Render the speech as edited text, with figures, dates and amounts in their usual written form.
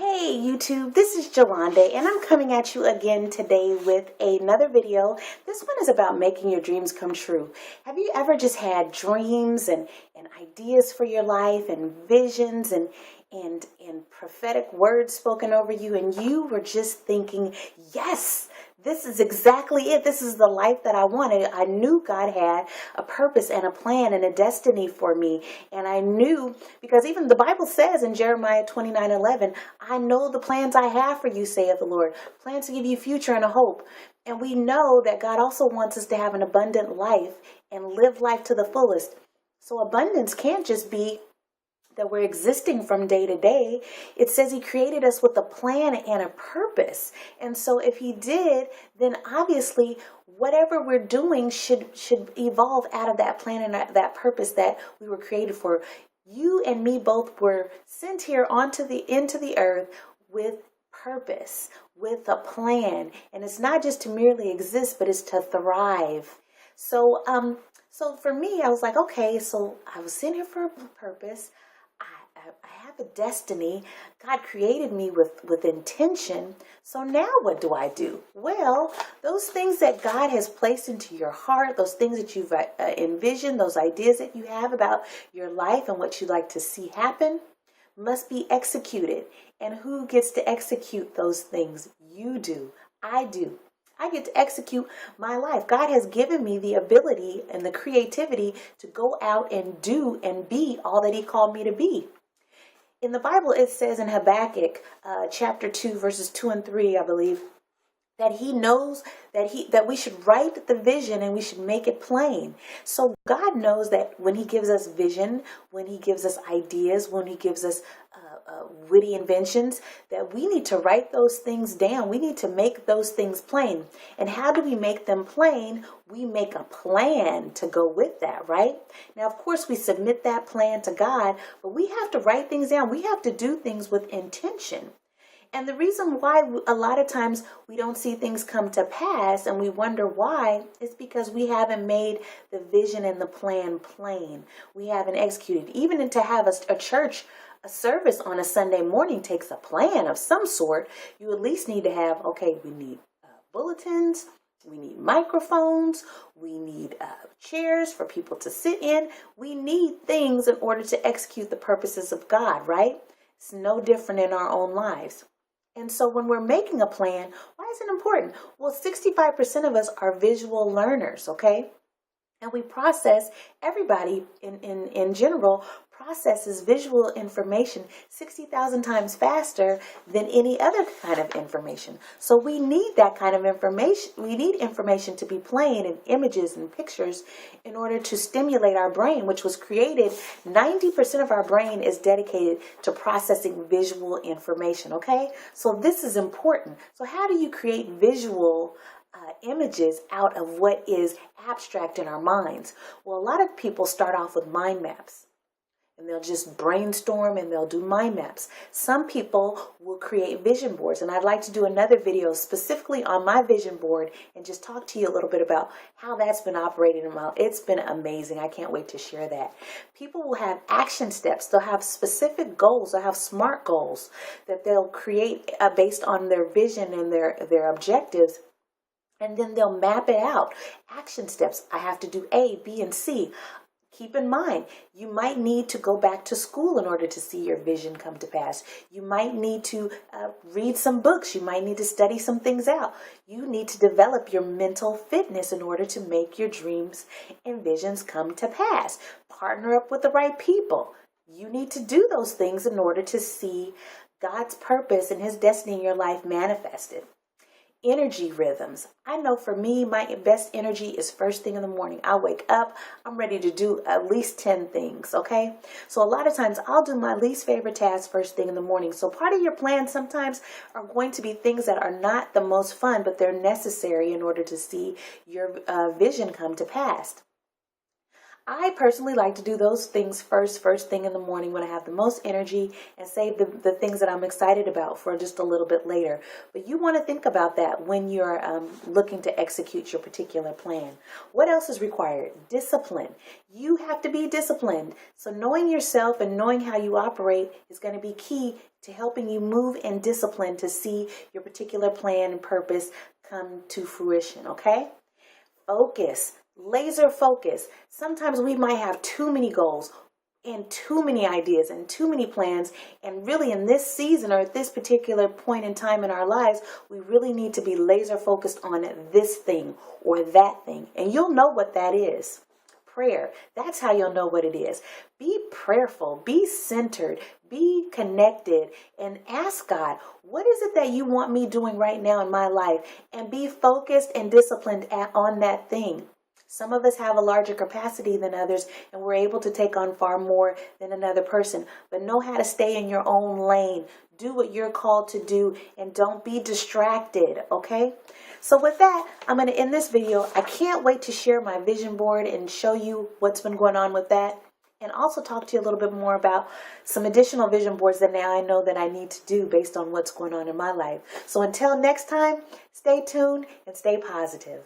Hey YouTube, this is Jolanda and I'm coming at you again today with another video. This one is about making your dreams come true. Have you ever just had dreams and ideas for your life and visions and prophetic words spoken over you, and you were just thinking, yes, this is exactly it. This is the life that I wanted. I knew God had a purpose and a plan and a destiny for me. And I knew, because even the Bible says in Jeremiah 29:11, I know the plans I have for you, saith the Lord, plans to give you future and a hope. And we know that God also wants us to have an abundant life and live life to the fullest. So abundance can't just be that we're existing from day to day. It says he created us with a plan and a purpose. And so if he did, then obviously whatever we're doing should evolve out of that plan and that purpose that we were created for. You and me both were sent here into the earth with purpose, with a plan. And it's not just to merely exist, but it's to thrive. So for me, I was like, okay, so I was sent here for a purpose. I have a destiny. God created me with intention. So now what do I do? Well, those things that God has placed into your heart, those things that you've envisioned, those ideas that you have about your life and what you'd like to see happen must be executed. And who gets to execute those things? You do. I do. I get to execute my life. God has given me the ability and the creativity to go out and do and be all that he called me to be. In the Bible, it says in Habakkuk chapter 2, verses 2 and 3, I believe, that he knows that we should write the vision and we should make it plain. So God knows that when he gives us vision, when he gives us ideas, when he gives us witty inventions, that we need to write those things down. We need to make those things plain. And how do we make them plain? We make a plan to go with that, right? Now, of course, we submit that plan to God, but we have to write things down. We have to do things with intention. And the reason why a lot of times we don't see things come to pass and we wonder why is because we haven't made the vision and the plan plain. We haven't executed. Even to have a church, a service on a Sunday morning takes a plan of some sort. You at least need to have, okay, we need bulletins, we need microphones, we need chairs for people to sit in. We need things in order to execute the purposes of God, right? It's no different in our own lives. And so when we're making a plan, why is it important? Well, 65% of us are visual learners, okay? And we process, everybody in general processes visual information 60,000 times faster than any other kind of information. So we need that kind of information. We need information to be plain and images and pictures in order to stimulate our brain, which was created. 90% of our brain is dedicated to processing visual information, okay? So this is important. So how do you create visual images out of what is abstract in our minds? Well, a lot of people start off with mind maps. And they'll just brainstorm and they'll do mind maps. Some people will create vision boards. And I'd like to do another video specifically on my vision board and just talk to you a little bit about how that's been operating. It's been amazing. I can't wait to share that. People will have action steps. They'll have specific goals. They'll have SMART goals that they'll create based on their vision and their objectives. And then they'll map it out. Action steps. I have to do A, B, and C. Keep in mind, you might need to go back to school in order to see your vision come to pass. You might need to read some books. You might need to study some things out. You need to develop your mental fitness in order to make your dreams and visions come to pass. Partner up with the right people. You need to do those things in order to see God's purpose and his destiny in your life manifested. Energy rhythms. I know for me, my best energy is first thing in the morning. I wake up, I'm ready to do at least 10 things, okay? So a lot of times I'll do my least favorite task first thing in the morning. So part of your plan sometimes are going to be things that are not the most fun, but they're necessary in order to see your vision come to pass. I personally like to do those things first thing in the morning when I have the most energy, and save the things that I'm excited about for just a little bit later. But you want to think about that when you're looking to execute your particular plan. What else is required? Discipline. You have to be disciplined. So knowing yourself and knowing how you operate is going to be key to helping you move in discipline to see your particular plan and purpose come to fruition, okay? Focus. Laser focus. Sometimes we might have too many goals and too many ideas and too many plans, and really in this season or at this particular point in time in our lives, we really need to be laser focused on this thing or that thing, and you'll know what that is. Prayer. That's how you'll know what it is. Be prayerful, be centered, be connected, and ask God, what is it that you want me doing right now in my life? And be focused and disciplined on that thing. Some of us have a larger capacity than others, and we're able to take on far more than another person. But know how to stay in your own lane. Do what you're called to do, and don't be distracted, okay? So with that, I'm going to end this video. I can't wait to share my vision board and show you what's been going on with that, and also talk to you a little bit more about some additional vision boards that now I know that I need to do based on what's going on in my life. So until next time, stay tuned and stay positive.